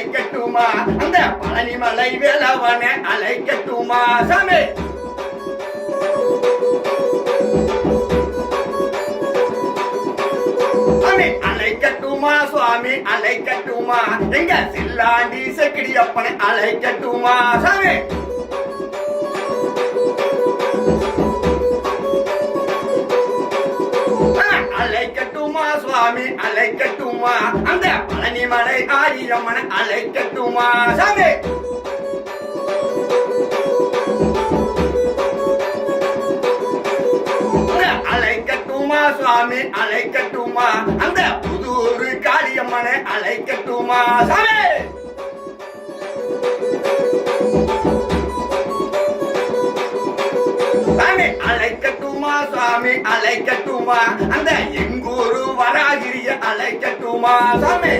அழைக்கட்டுமா அந்த பழனிமலை வேலவனை அழைக்கட்டுமா சாமி அழைக்கட்டுமா சுவாமி அழைக்கட்டுமா எங்க சில்லாண்டி செக்கிடியப்பனை அழைக்கட்டுமா சாமி அழைக்கட்டுமா சுவாமி அழைக்கட்டுமா அந்த பழனிமலை ஆரியம்மனை அழைக்கட்டுமா சாமி அழைக்கட்டுமா சுவாமி அழைக்கட்டுமா அந்த புதூர் காளியம்மனை அழைக்கட்டுமா சாமி அழைக்கட்டுமா சுவாமி அழைக்கட்டுமா அந்த எங்கூரு வராகிரிய அழைக்கட்டுமா சாமி